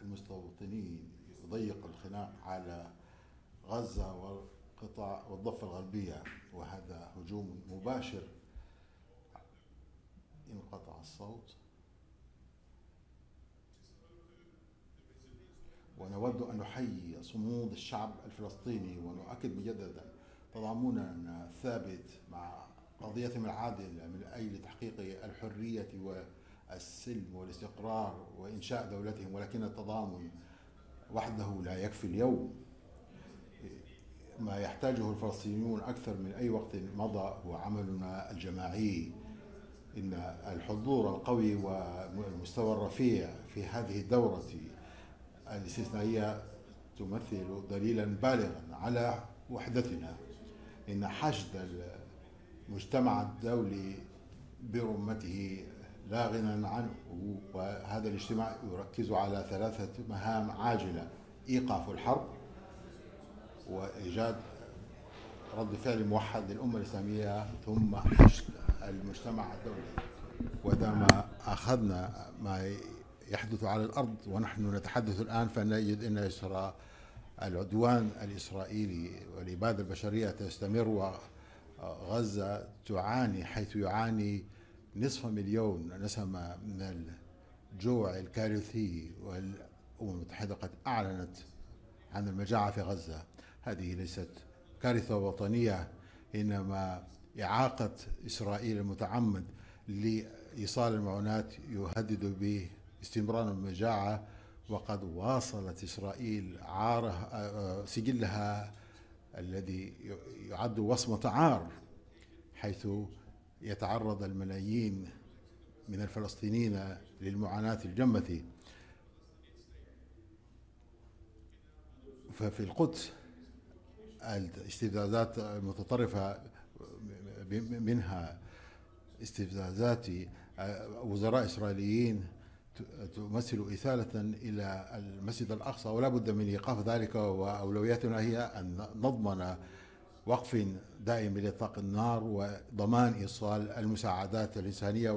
المستوطنين يضيق الخناق على غزة والضفة الغربية، وهذا هجوم مباشر. انقطع الصوت. ونود أن نحيي صمود الشعب الفلسطيني ونؤكد مجددا تضامننا الثابت مع قضيتهم العادلة من أجل تحقيق الحرية والسلم والاستقرار وإنشاء دولتهم، ولكن التضامن وحده لا يكفي اليوم. ما يحتاجه الفلسطينيون أكثر من أي وقت مضى هو عملنا الجماعي. إن الحضور القوي والمستوى الرفيع في هذه الدورة الاستثنائية تمثل دليلا بالغا على وحدتنا. إن حشد المجتمع الدولي برمته لا غنى عنه، وهذا الاجتماع يركز على 3 مهام عاجلة: إيقاف الحرب، وإيجاد رد فعل موحد للأمة الإسلامية، ثم حشد المجتمع الدولي. وإذا ما أخذنا ما يحدث على الأرض ونحن نتحدث الآن، فنجد أن يسرى العدوان الإسرائيلي والإبادة البشرية تستمر، وغزة تعاني، حيث يعاني نصف مليون نسمة من الجوع الكارثي، والأمم المتحدة قد أعلنت عن المجاعة في غزة. هذه ليست كارثة وطنية، إنما إعاقة إسرائيل المتعمد لإيصال المعونات يهدد باستمرار المجاعة. وقد واصلت إسرائيل سجلها الذي يعد وصمة عار، حيث يتعرض الملايين من الفلسطينيين للمعاناة الجمة. ففي القدس الاستفزازات المتطرفة، منها استفزازات وزراء إسرائيليين تمثل إثالة إلى المسجد الأقصى، ولا بد من إيقاف ذلك. وأولوياتنا هي أن نضمن وقف دائم لإطلاق النار وضمان إيصال المساعدات الإنسانية.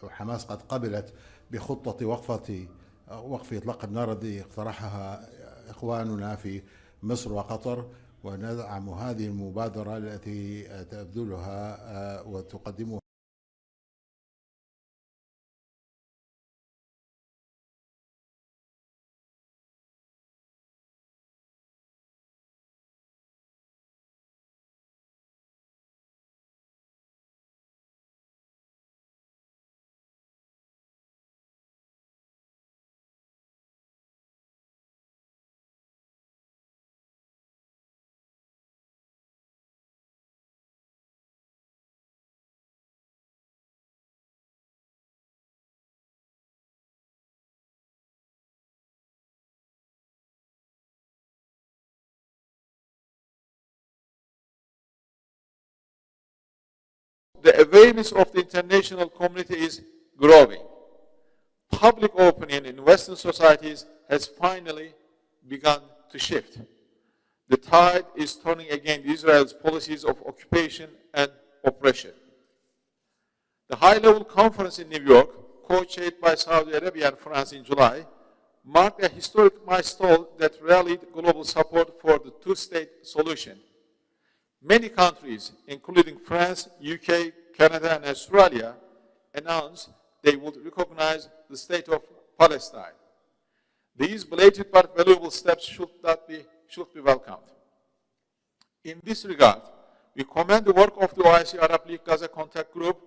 وحماس قد قبلت بخطة وقف إطلاق النار الذي اقترحها إخواننا في مصر وقطر، وندعم هذه المبادرة التي تبذلها وتقدمها. The awareness of the international community is growing. Public opinion in Western societies has finally begun to shift. The tide is turning against Israel's policies of occupation and oppression. The high-level conference in New York, co-chaired by Saudi Arabia and France in July, marked a historic milestone that rallied global support for the two-state solution. Many countries, including France, UK, Canada, and Australia, announced they would recognize the state of Palestine. These belated but valuable steps should be welcomed. In this regard, we commend the work of the OIC Arab League Gaza Contact Group,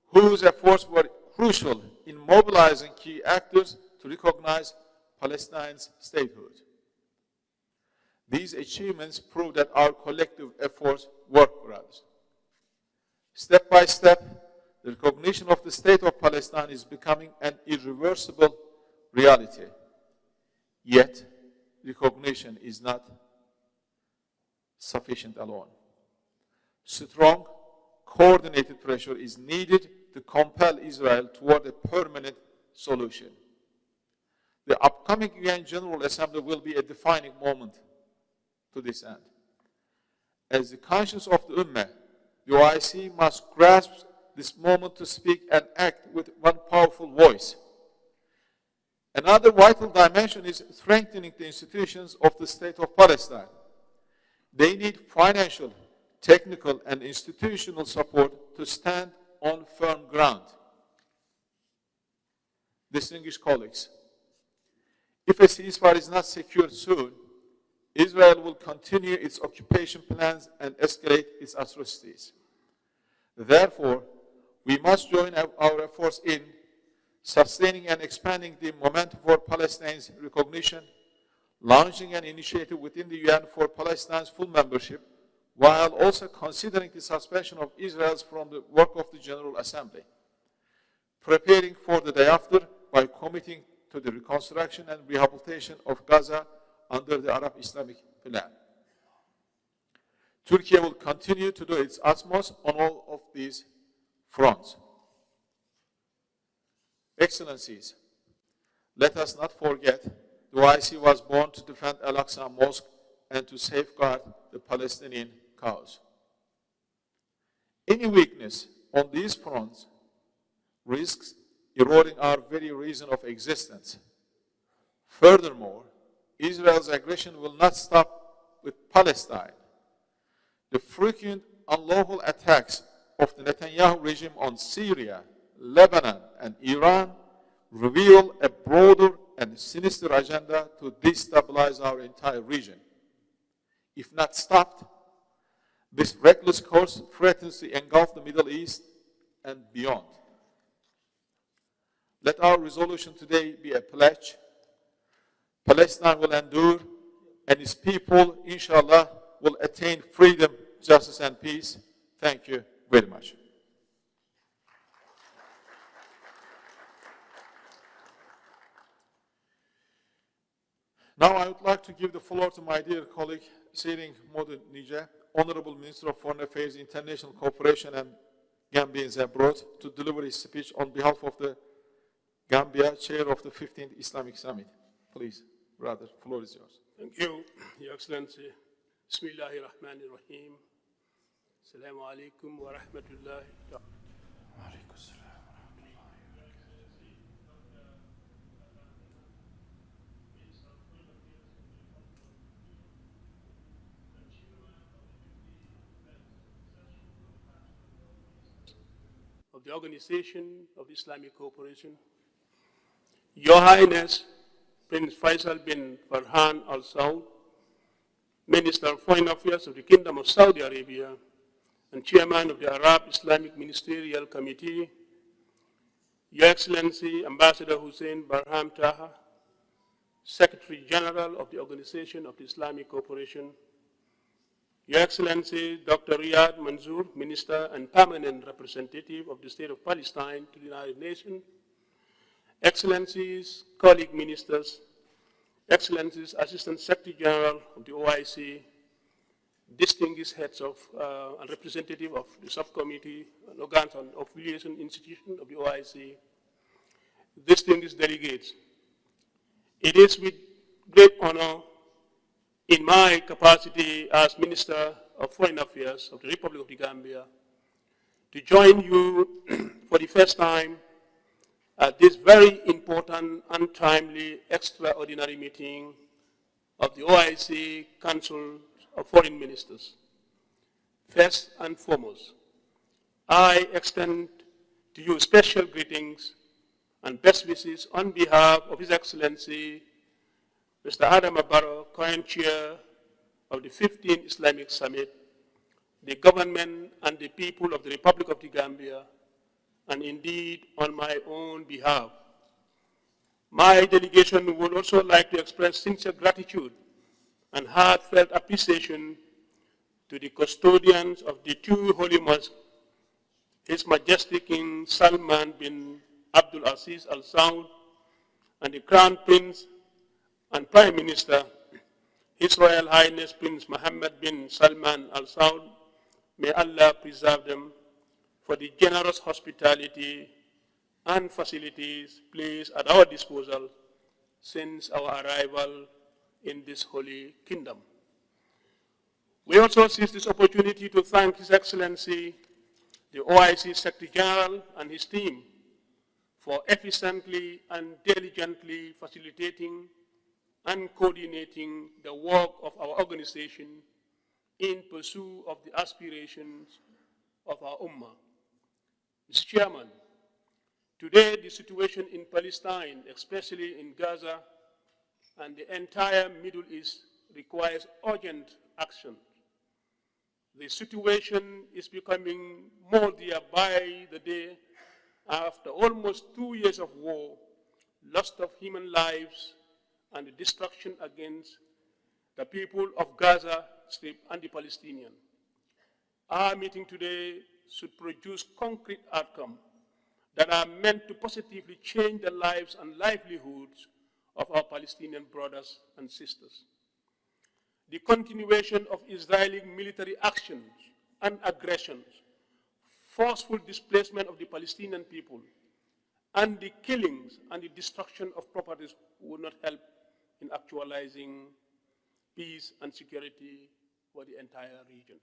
whose efforts were crucial in mobilizing key actors to recognize Palestine's statehood. These achievements prove that our collective efforts work for us. Step by step, the recognition of the state of Palestine is becoming an irreversible reality. Yet, recognition is not sufficient alone. Strong, coordinated pressure is needed to compel Israel toward a permanent solution. The upcoming UN General Assembly will be a defining moment to this end. As the conscience of the Ummah, the OIC must grasp this moment to speak and act with one powerful voice. Another vital dimension is strengthening the institutions of the State of Palestine. They need financial, technical, and institutional support to stand on firm ground. Distinguished colleagues, if a ceasefire is not secured soon, Israel will continue its occupation plans and escalate its atrocities. Therefore, we must join our efforts in sustaining and expanding the momentum for Palestine's recognition, launching an initiative within the UN for Palestine's full membership, while also considering the suspension of Israel from the work of the General Assembly, preparing for the day after by committing to the reconstruction and rehabilitation of Gaza under the Arab Islamic plan. Turkey will continue to do its utmost on all of these fronts. Excellencies, let us not forget the OIC was born to defend Al-Aqsa Mosque and to safeguard the Palestinian cause. Any weakness on these fronts risks eroding our very reason of existence. Furthermore, Israel's aggression will not stop with Palestine. The frequent unlawful attacks of the Netanyahu regime on Syria, Lebanon, and Iran reveal a broader and sinister agenda to destabilize our entire region. If not stopped, this reckless course threatens to engulf the Middle East and beyond. Let our resolution today be a pledge. Palestine will endure, and its people, inshallah, will attain freedom, justice, and peace. Thank you very much. Now I would like to give the floor to my dear colleague, Sering Modou Nice, Honorable Minister of Foreign Affairs, International Cooperation, and Gambians abroad, to deliver his speech on behalf of the Gambia, Chair of the 15th Islamic Summit. Please, brother, the floor is yours. Thank you, Your Excellency. Bismillahirrahmanirrahim. Assalamu alaikum wa rahmatullahi wa barakatuh. Of the Organization of Islamic Cooperation, Your Highness Prince Faisal bin Farhan Al Saud, Minister of Foreign Affairs of the Kingdom of Saudi Arabia and Chairman of the Arab Islamic Ministerial Committee, Your Excellency Ambassador Hussein Barham Taha, Secretary General of the Organization of Islamic Cooperation, Your Excellency Dr. Riyad Manzoor, Minister and Permanent Representative of the State of Palestine to the United Nations, Excellencies, colleague ministers, Excellencies, Assistant Secretary General of the OIC, distinguished heads of and representative of the subcommittee and organs and affiliation institution of the OIC, distinguished delegates. It is with great honor in my capacity as Minister of Foreign Affairs of the Republic of the Gambia to join you for the first time at this very important and timely extraordinary meeting of the OIC Council of Foreign Ministers. First and foremost, I extend to you special greetings and best wishes on behalf of His Excellency Mr. Adam Barrow, current chair of the 15th Islamic Summit, the government and the people of the Republic of the Gambia, and indeed on my own behalf. My delegation would also like to express sincere gratitude and heartfelt appreciation to the custodians of the two holy mosques, His Majesty King Salman bin Abdul Aziz Al Saud and the Crown Prince and Prime Minister, His Royal Highness Prince Mohammed bin Salman Al Saud. May Allah preserve them for the generous hospitality and facilities placed at our disposal since our arrival in this holy kingdom. We also seize this opportunity to thank His Excellency, the OIC Secretary General and his team for efficiently and diligently facilitating and coordinating the work of our organization in pursuit of the aspirations of our Ummah. Mr. Chairman, today the situation in Palestine, especially in Gaza and the entire Middle East, requires urgent action. The situation is becoming more dear by the day after almost 2 years of war, loss of human lives, and the destruction against the people of Gaza Strip and the Palestinian. Our meeting today should produce concrete outcomes that are meant to positively change the lives and livelihoods of our Palestinian brothers and sisters. The continuation of Israeli military actions and aggressions, forceful displacement of the Palestinian people, and the killings and the destruction of properties would not help in actualizing peace and security for the entire region.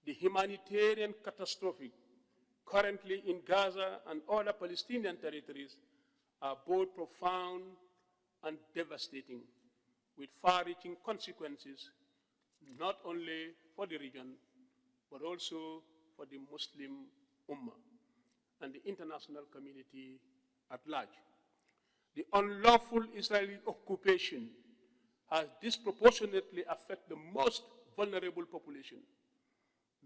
The humanitarian catastrophe currently in Gaza and other Palestinian territories are both profound and devastating, with far-reaching consequences not only for the region, but also for the Muslim Ummah and the international community at large. The unlawful Israeli occupation has disproportionately affected the most vulnerable population.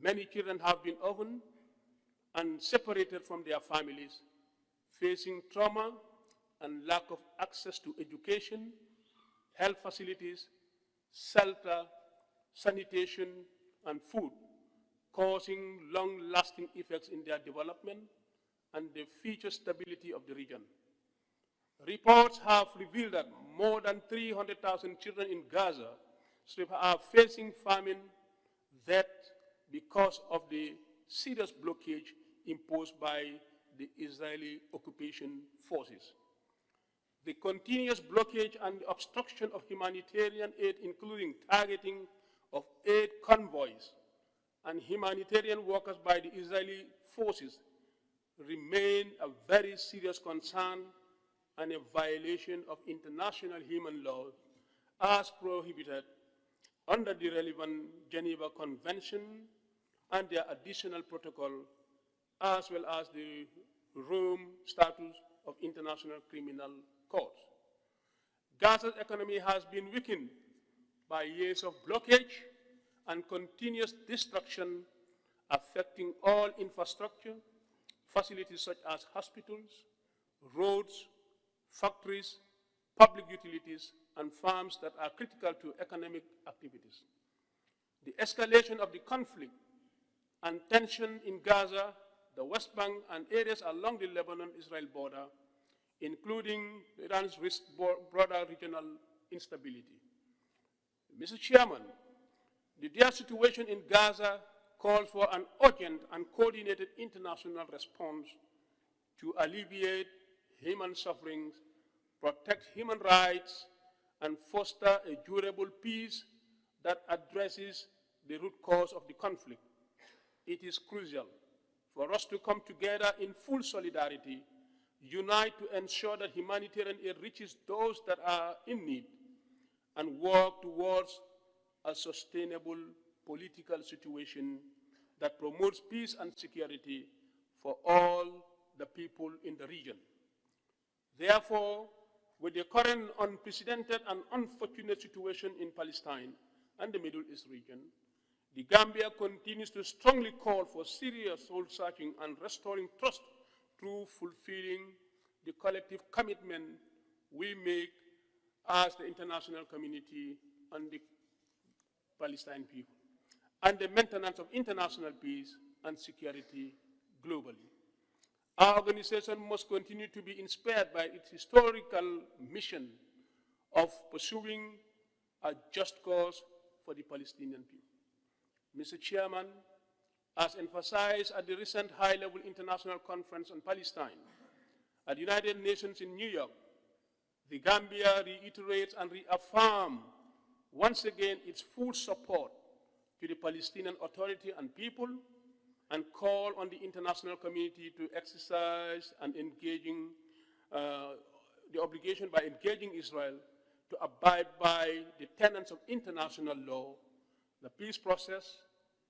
Many children have been orphaned and separated from their families, facing trauma and lack of access to education, health facilities, shelter, sanitation, and food, causing long-lasting effects in their development and the future stability of the region. Reports have revealed that more than 300,000 children in Gaza Strip are facing famine, death, because of the serious blockage imposed by the Israeli occupation forces. The continuous blockage and obstruction of humanitarian aid, including targeting of aid convoys and humanitarian workers by the Israeli forces, remain a very serious concern and a violation of international human law as prohibited under the relevant Geneva Convention and their additional protocol, as well as the Rome Statute of International Criminal Court. Gaza's economy has been weakened by years of blockage and continuous destruction, affecting all infrastructure, facilities such as hospitals, roads, factories, public utilities, and farms that are critical to economic activities. The escalation of the conflict and tension in Gaza, the West Bank, and areas along the Lebanon-Israel border, including Iran's risk broader regional instability. Mr. Chairman, the dire situation in Gaza calls for an urgent and coordinated international response to alleviate human sufferings, protect human rights, and foster a durable peace that addresses the root cause of the conflict. It is crucial for us to come together in full solidarity, unite to ensure that humanitarian aid reaches those that are in need, and work towards a sustainable political situation that promotes peace and security for all the people in the region. Therefore, with the current unprecedented and unfortunate situation in Palestine and the Middle East region, the Gambia continues to strongly call for serious soul-searching and restoring trust through fulfilling the collective commitment we make as the international community and the Palestinian people, and the maintenance of international peace and security globally. Our organization must continue to be inspired by its historical mission of pursuing a just cause for the Palestinian people. Mr. Chairman, as emphasized at the recent high-level international conference on Palestine at the United Nations in New York, the Gambia reiterates and reaffirms once again its full support to the Palestinian Authority and people, and call on the international community to exercise and engaging the obligation by engaging Israel to abide by the tenets of international law, the peace process,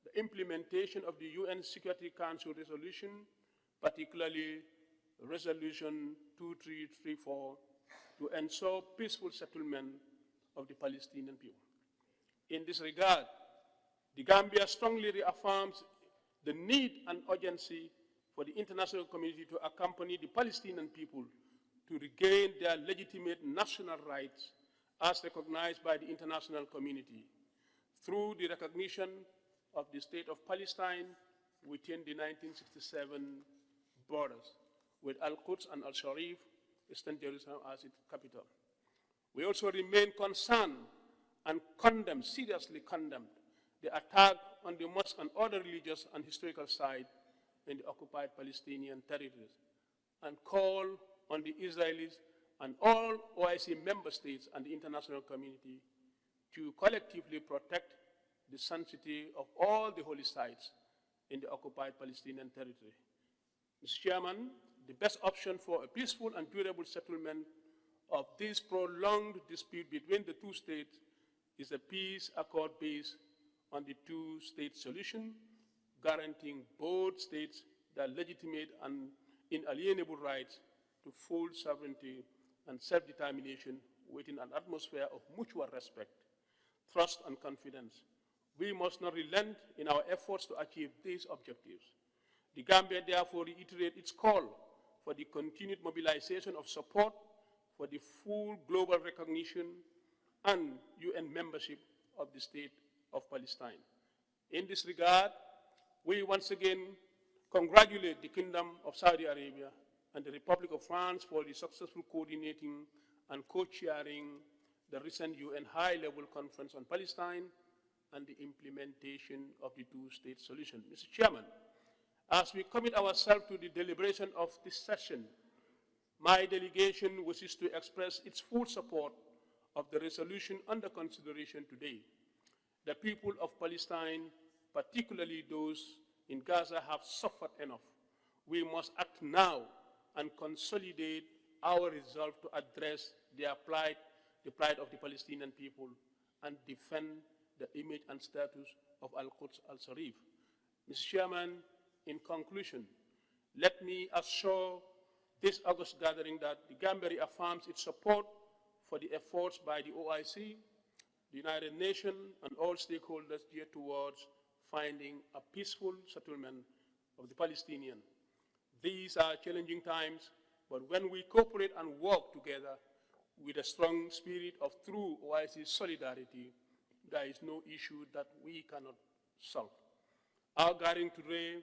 the implementation of the UN Security Council resolution, particularly Resolution 2334, to ensure peaceful settlement of the Palestinian people. In this regard, the Gambia strongly reaffirms the need and urgency for the international community to accompany the Palestinian people to regain their legitimate national rights as recognized by the international community through the recognition of the state of Palestine within the 1967 borders, with Al-Quds and Al-Sharif, Eastern Jerusalem, as its capital. We also remain concerned and seriously condemned, the attack on the mosque and other religious and historical sites in the occupied Palestinian territories, and call on the Israelis and all OIC member states and the international community to collectively protect the sanctity of all the holy sites in the occupied Palestinian territory. Mr. Chairman, the best option for a peaceful and durable settlement of this prolonged dispute between the two states is a peace accord based on the two-state solution, guaranteeing both states their legitimate and inalienable rights to full sovereignty and self-determination within an atmosphere of mutual respect, trust, and confidence. We must not relent in our efforts to achieve these objectives. The Gambia therefore reiterates its call for the continued mobilization of support for the full global recognition and UN membership of the State of Palestine. In this regard, we once again congratulate the Kingdom of Saudi Arabia and the Republic of France for the successful coordinating and co-chairing the recent UN High-Level Conference on Palestine and the implementation of the two-state solution. Mr. Chairman, as we commit ourselves to the deliberation of this session, my delegation wishes to express its full support of the resolution under consideration today. The people of Palestine, particularly those in Gaza, have suffered enough. We must act now and consolidate our resolve to address their plight, the plight of the Palestinian people, and defend the image and status of Al-Quds Al-Sharif. Mr. Chairman, in conclusion, let me assure this August gathering that the Gambia affirms its support for the efforts by the OIC, the United Nations, and all stakeholders geared towards finding a peaceful settlement of the Palestinians. These are challenging times, but when we cooperate and work together with a strong spirit of true OIC solidarity, there is no issue that we cannot solve. Our gathering today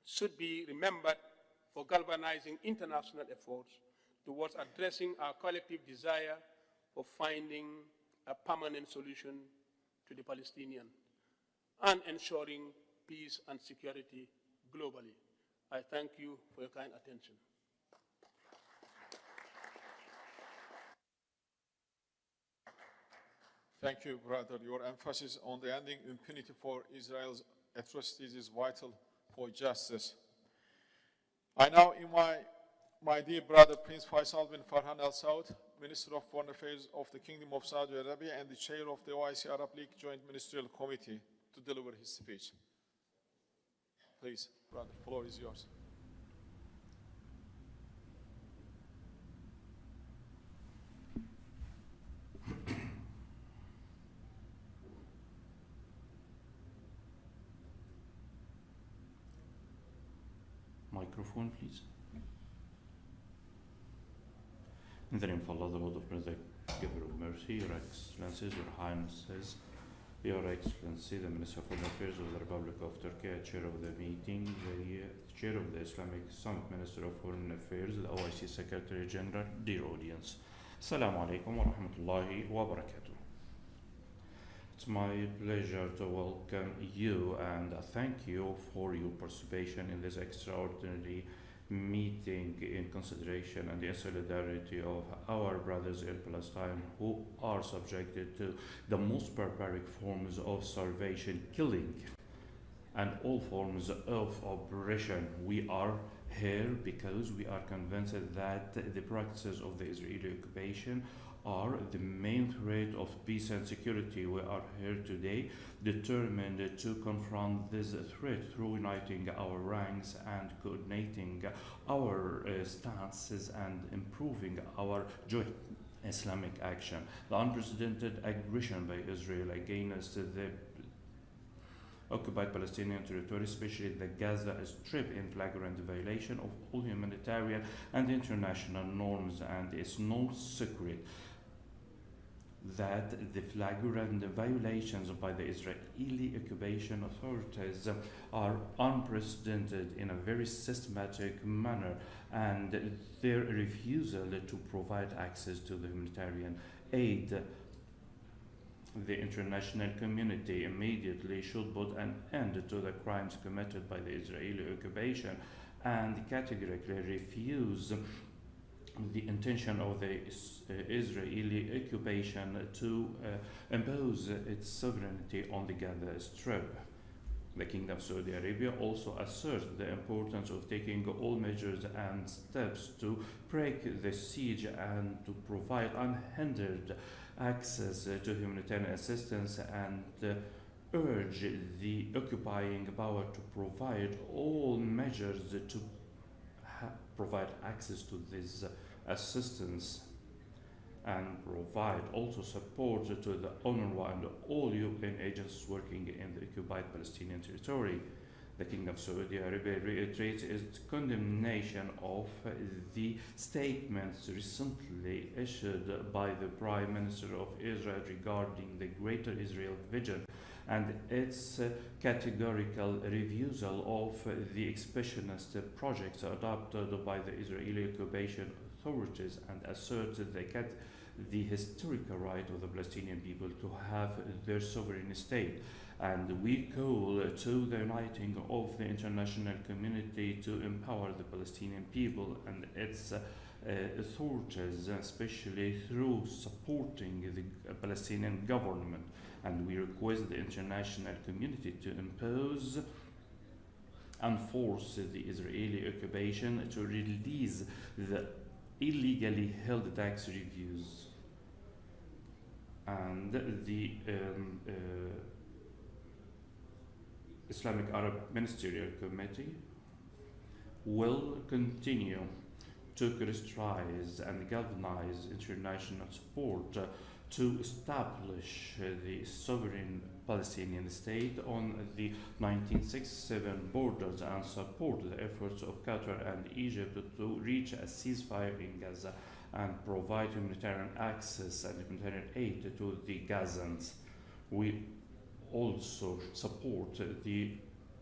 should be remembered for galvanizing international efforts towards addressing our collective desire for finding a permanent solution to the Palestinians and ensuring peace and security globally. I thank you for your kind attention. Thank you, brother. Your emphasis on the ending impunity for Israel's atrocities is vital for justice. I now invite my dear brother Prince Faisal bin Farhan Al Saud, Minister of Foreign Affairs of the Kingdom of Saudi Arabia and the Chair of the OIC Arab League Joint Ministerial Committee, to deliver his speech. Please, brother, the floor is yours. Microphone, please. In the name of Allah, the Lord of the Giver of Mercy, Your Excellencies, Your Highnesses, Your Excellency, the Minister of Foreign Affairs of the Republic of Turkey, Chair of the meeting, the Chair of the Islamic Summit, Minister of Foreign Affairs, the OIC Secretary General, dear audience. Assalamu alaikum wa rahmatullahi wa barakatuh. It's my pleasure to welcome you and thank you for your participation in this extraordinary meeting in consideration and the solidarity of our brothers in Palestine who are subjected to the most barbaric forms of starvation, killing, and all forms of oppression. We are here because we are convinced that the practices of the Israeli occupation are the main threat of peace and security. We are here today determined to confront this threat through uniting our ranks and coordinating our stances and improving our joint Islamic action. The unprecedented aggression by Israel against the occupied Palestinian territory, especially the Gaza Strip, in flagrant violation of all humanitarian and international norms, and it's no secret that the flagrant violations by the Israeli occupation authorities are unprecedented in a very systematic manner, and their refusal to provide access to the humanitarian aid. The international community immediately should put an end to the crimes committed by the Israeli occupation and categorically refuse the intention of the Israeli occupation to impose its sovereignty on the Gaza Strip. The Kingdom of Saudi Arabia also asserts the importance of taking all measures and steps to break the siege and to provide unhindered access to humanitarian assistance, and urge the occupying power to provide all measures to provide access to this assistance, and provide also support to the UNRWA and all UN agencies working in the occupied Palestinian territory. The Kingdom of Saudi Arabia reiterates its condemnation of the statements recently issued by the Prime Minister of Israel regarding the Greater Israel Vision and its categorical refusal of the expansionist projects adopted by the Israeli occupation authorities, and asserts the historical right of the Palestinian people to have their sovereign state. And we call to the uniting of the international community to empower the Palestinian people and its authorities, especially through supporting the Palestinian government. And we request the international community to impose and force the Israeli occupation to release the illegally held tax reviews. And the Islamic Arab Ministerial Committee will continue to crystallize and galvanize international support to establish the sovereign Palestinian state on the 1967 borders, and support the efforts of Qatar and Egypt to reach a ceasefire in Gaza and provide humanitarian access and humanitarian aid to the Gazans. We also support the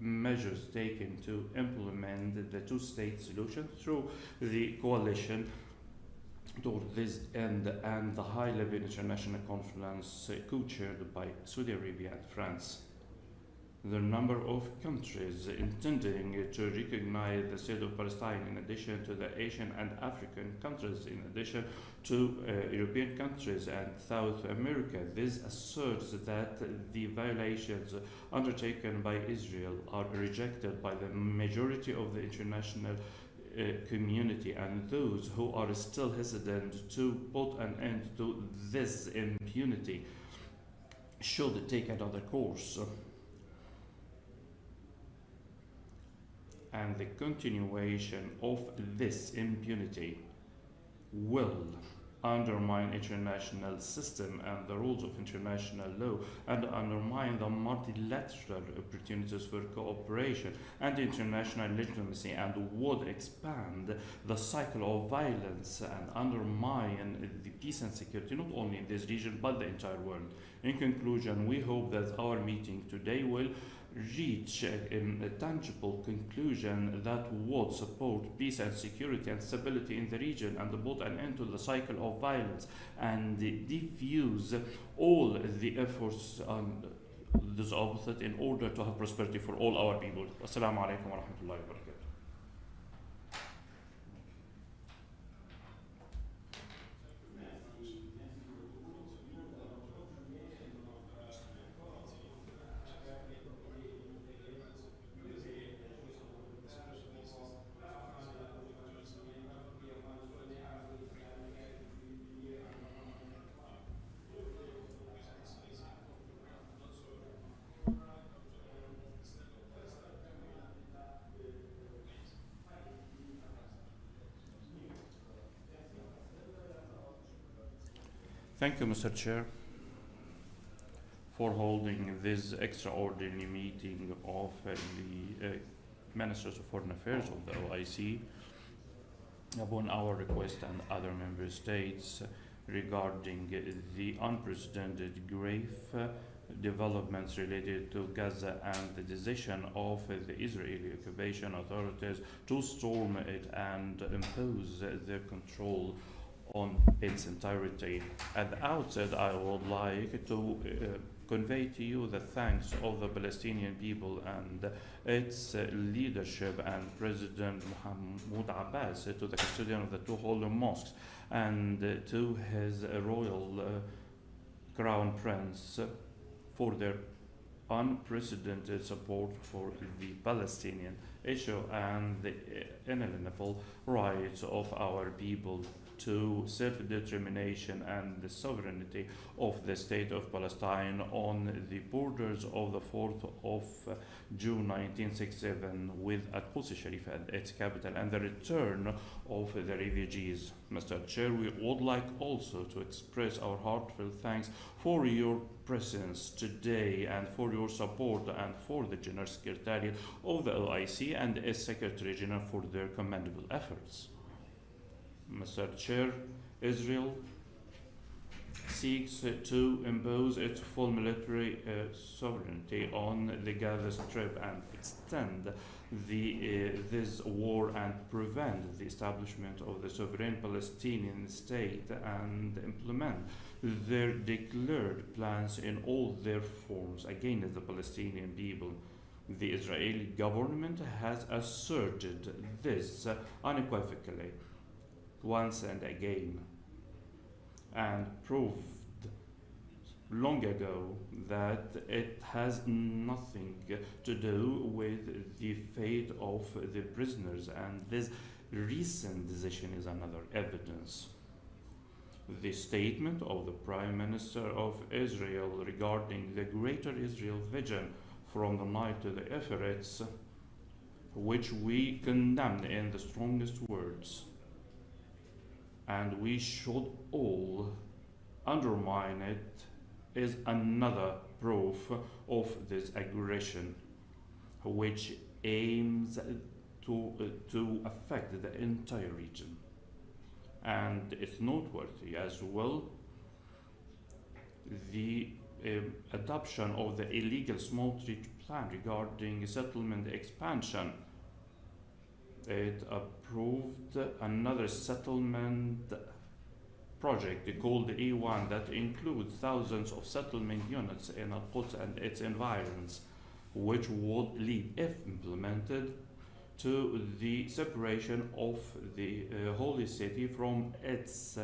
measures taken to implement the two-state solution through the coalition toward this end and the high-level international conference co-chaired by Saudi Arabia and France. The number of countries intending to recognize the state of Palestine, in addition to the Asian and African countries, in addition to European countries and South America. This asserts that the violations undertaken by Israel are rejected by the majority of the international community, and those who are still hesitant to put an end to this impunity should take another course. And the continuation of this impunity will undermine international system and the rules of international law, and undermine the multilateral opportunities for cooperation and international legitimacy, and would expand the cycle of violence and undermine the peace and security not only in this region but the entire world. In conclusion, we hope that our meeting today will reach a tangible conclusion that would support peace and security and stability in the region, and put an end to the cycle of violence, and diffuse all the efforts on this opposite in order to have prosperity for all our people. Assalamu alaikum wa rahmatullahi wa barakatuh. Thank you, Mr. Chair, for holding this extraordinary meeting of the Ministers of Foreign Affairs of the OIC upon our request and other member states regarding the unprecedented grave developments related to Gaza and the decision of the Israeli occupation authorities to storm it and impose their control on its entirety. At the outset, I would like to convey to you the thanks of the Palestinian people and its leadership and President Mahmoud Abbas to the custodian of the two holy mosques and to his royal crown prince for their unprecedented support for the Palestinian issue and the inalienable rights of our people to self-determination and the sovereignty of the state of Palestine on the borders of the 4th of June 1967 with Al-Quds Sharif at its capital and the return of the refugees. Mr. Chair, we would like also to express our heartfelt thanks for your presence today and for your support and for the General Secretariat of the OIC and its Secretary General for their commendable efforts. Mr. Chair, Israel seeks to impose its full military sovereignty on the Gaza Strip and extend this war and prevent the establishment of the sovereign Palestinian state and implement their declared plans in all their forms against the Palestinian people. The Israeli government has asserted this unequivocally once and again and proved long ago that it has nothing to do with the fate of the prisoners, and this recent decision is another evidence. The statement of the Prime Minister of Israel regarding the Greater Israel vision from the Nile to the Euphrates, which we condemn in the strongest words, and we should all undermine it, is another proof of this aggression which aims to affect the entire region. And it's noteworthy as well the adoption of the illegal Smotrich plan regarding settlement expansion. It approved another settlement project called E1 that includes thousands of settlement units in Al-Quds and its environs, which would lead, if implemented, to the separation of the holy city from its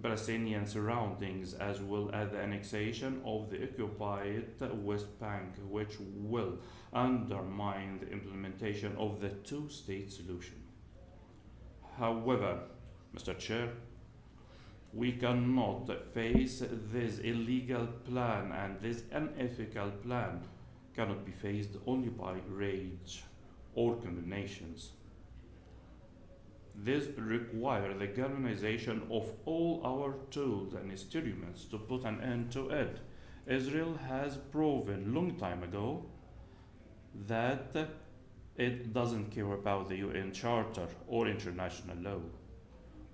Palestinian surroundings, as well as the annexation of the occupied West Bank, which will undermine the implementation of the two-state solution. However, Mr. Chair, we cannot face this illegal plan, and this unethical plan cannot be faced only by rage or condemnations. This requires the galvanization of all our tools and instruments to put an end to it. Israel has proven long time ago that it doesn't care about the UN Charter or international law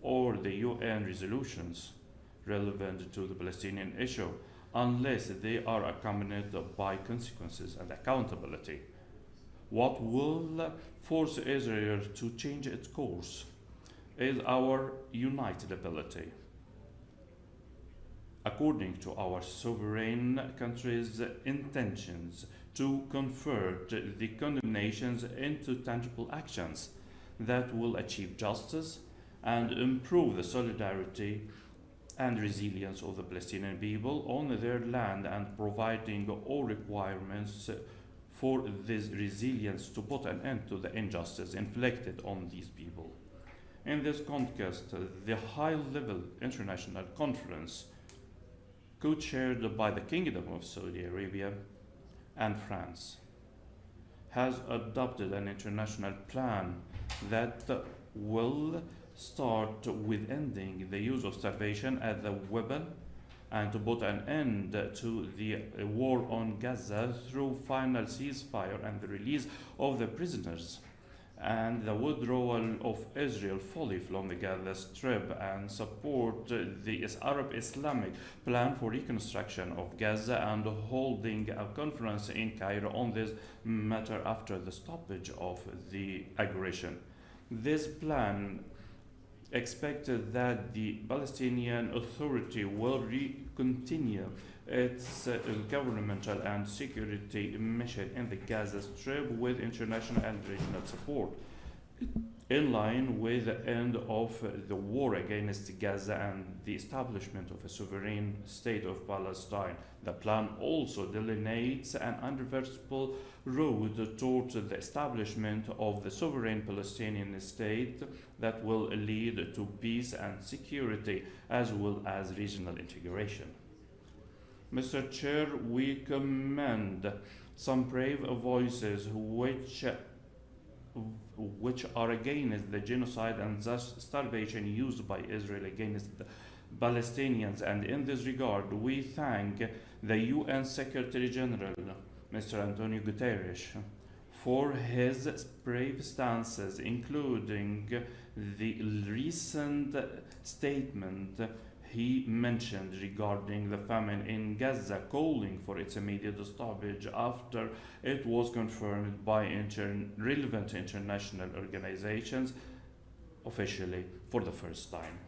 or the UN resolutions relevant to the Palestinian issue unless they are accompanied by consequences and accountability. What will force Israel to change its course is our united ability. According to our sovereign country's intentions to convert the condemnations into tangible actions that will achieve justice and improve the solidarity and resilience of the Palestinian people on their land, and providing all requirements for this resilience to put an end to the injustice inflicted on these people. In this context, the high-level international conference, co-chaired by the Kingdom of Saudi Arabia and France, has adopted an international plan that will start with ending the use of starvation as a weapon and to put an end to the war on Gaza through final ceasefire and the release of the prisoners and the withdrawal of Israel fully from the Gaza Strip and support the Arab Islamic plan for reconstruction of Gaza and holding a conference in Cairo on this matter after the stoppage of the aggression. This plan expected that the Palestinian Authority will continue its governmental and security mission in the Gaza Strip with international and regional support. In line with the end of the war against Gaza and the establishment of a sovereign state of Palestine, the plan also delineates an irreversible road towards the establishment of the sovereign Palestinian state that will lead to peace and security as well as regional integration. Mr. Chair, we commend some brave voices which are against the genocide and thus starvation used by Israel against the Palestinians, and in this regard we thank the UN Secretary General, Mr. Antonio Guterres, for his brave stances, including the recent statement he mentioned regarding the famine in Gaza, calling for its immediate stoppage after it was confirmed by relevant international organizations officially for the first time.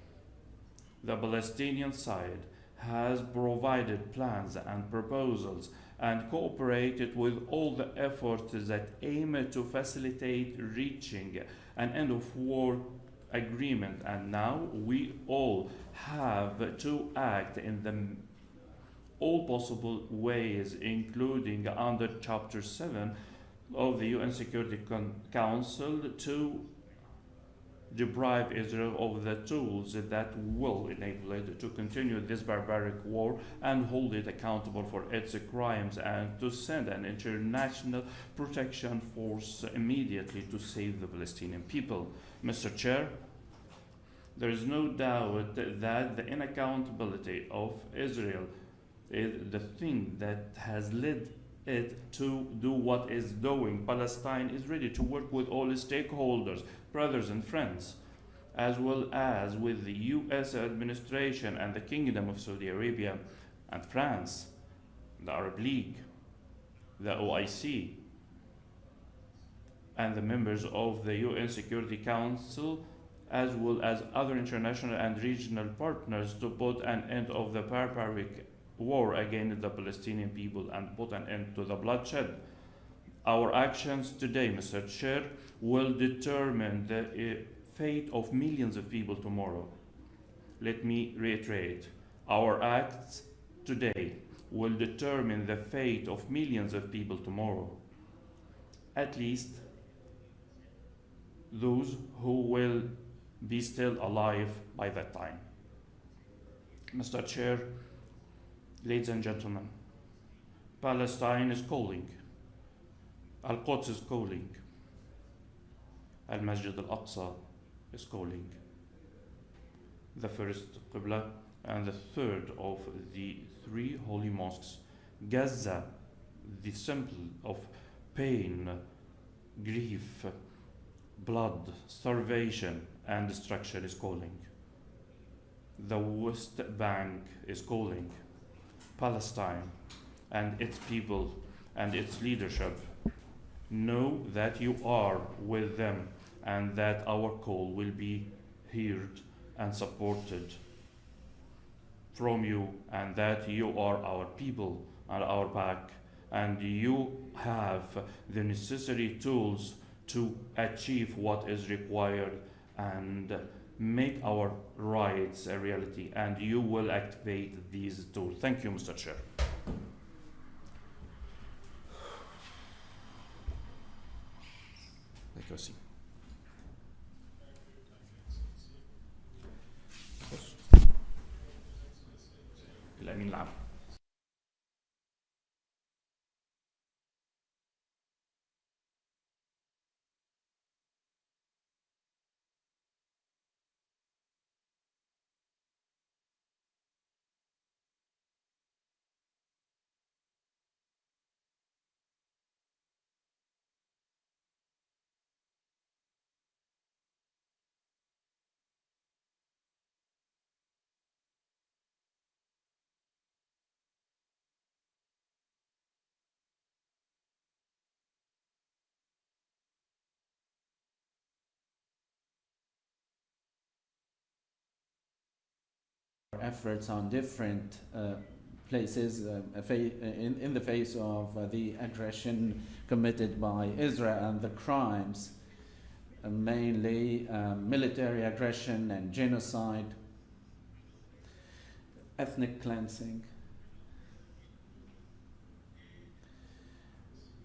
The Palestinian side has provided plans and proposals and cooperated with all the efforts that aim to facilitate reaching an end of war agreement, and now we all have to act in all possible ways, including under Chapter 7 of the UN Security Council, to deprive Israel of the tools that will enable it to continue this barbaric war and hold it accountable for its crimes, and to send an international protection force immediately to save the Palestinian people. Mr. Chair, there is no doubt that the inaccountability of Israel is the thing that has led it to do what is doing. Palestine is ready to work with all its stakeholders, brothers and friends, as well as with the US administration and the Kingdom of Saudi Arabia and France, the Arab League, the OIC, and the members of the UN Security Council, as well as other international and regional partners, to put an end of the barbaric war against the Palestinian people and put an end to the bloodshed. Our actions today, Mr. Chair, will determine the fate of millions of people tomorrow. Let me reiterate, our acts today will determine the fate of millions of people tomorrow. At least those who will be still alive by that time. Mr. Chair, ladies and gentlemen, Palestine is calling. Al-Quds is calling. Al-Masjid al-Aqsa is calling. The first Qibla and the third of the three holy mosques. Gaza, the symbol of pain, grief, blood, starvation, and destruction, is calling. The West Bank is calling. Palestine and its people and its leadership know that you are with them and that our call will be heard and supported from you, and that you are our people and our back, and you have the necessary tools to achieve what is required and make our rights a reality, and you will activate these tools. Thank you, Mr. Chair. Thank you. الأمين العام. efforts on different places in the face of the aggression committed by Israel and the crimes, mainly military aggression and genocide, ethnic cleansing,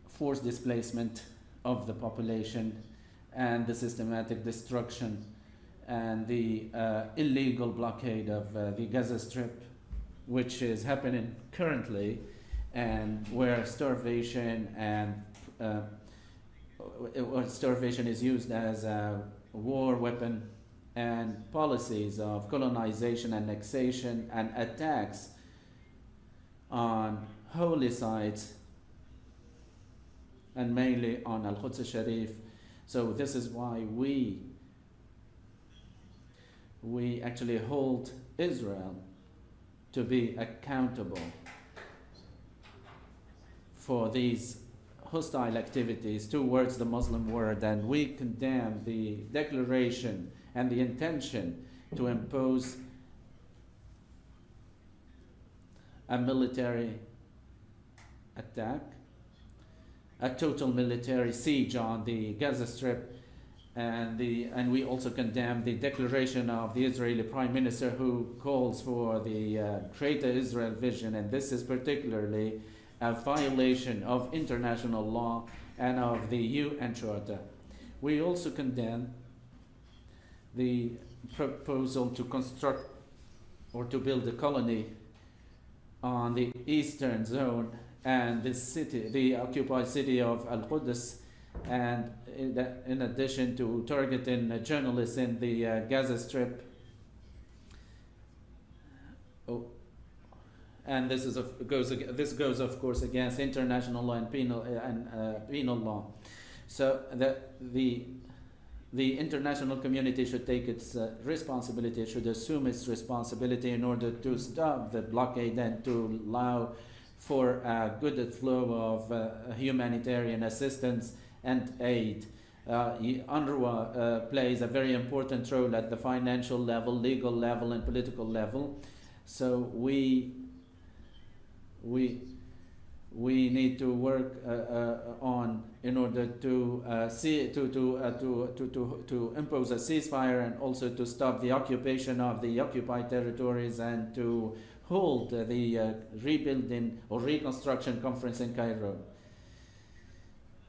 forced displacement of the population, and the systematic destruction and the illegal blockade of the Gaza Strip, which is happening currently, and where starvation is used as a war weapon, and policies of colonization, annexation, and attacks on holy sites, and mainly on Al-Quds al-Sharif. So this is why we actually hold Israel to be accountable for these hostile activities towards the Muslim world, and we condemn the declaration and the intention to impose a military attack, a total military siege on the Gaza Strip, and we also condemn the declaration of the Israeli Prime Minister, who calls for the Greater Israel vision, and this is particularly a violation of international law and of the UN Charter. We also condemn the proposal to construct or to build a colony on the eastern zone and the occupied city of Al-Quds, and in addition to targeting journalists in the Gaza Strip. And this goes of course against international law and penal law. So the international community should take its responsibility, should assume its responsibility in order to stop the blockade and to allow for a good flow of humanitarian assistance and aid. UNRWA plays a very important role at the financial level, legal level, and political level. So we need to work on in order to to impose a ceasefire, and also to stop the occupation of the occupied territories, and to hold the rebuilding or reconstruction conference in Cairo.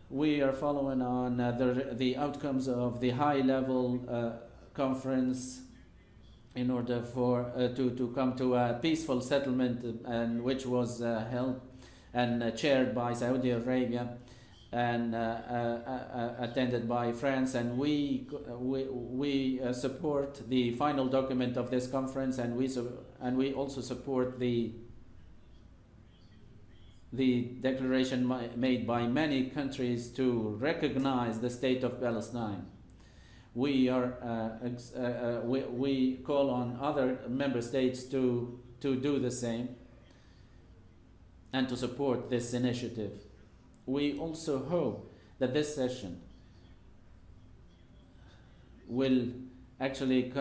We are following on the outcomes of the high-level conference in order for to come to a peaceful settlement, and which was held and chaired by Saudi Arabia and attended by France. And we support the final document of this conference, and we also support the declaration made by many countries to recognize the state of Palestine. We call on other member states to do the same and to support this initiative. We also hope that this session will actually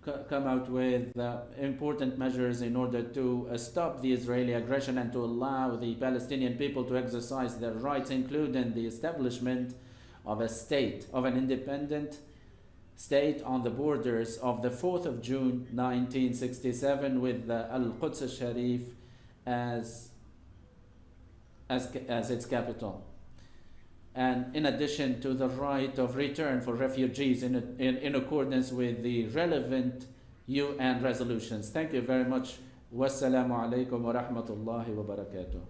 come out with important measures in order to stop the Israeli aggression and to allow the Palestinian people to exercise their rights, including the establishment of a state, of an independent state on the borders of the 4th of June 1967, with Al-Quds al-Sharif as its capital. And in addition to the right of return for refugees in accordance with the relevant UN resolutions. Thank you very much. Wassalamu alaikum wa rahmatullahi wa barakatuh.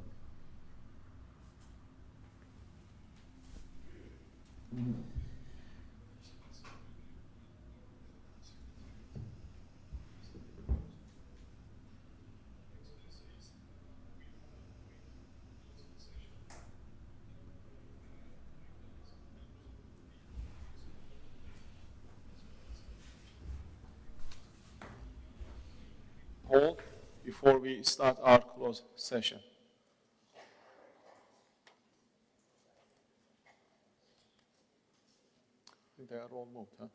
Paul, before we start our closed session. I think they are all moved, huh?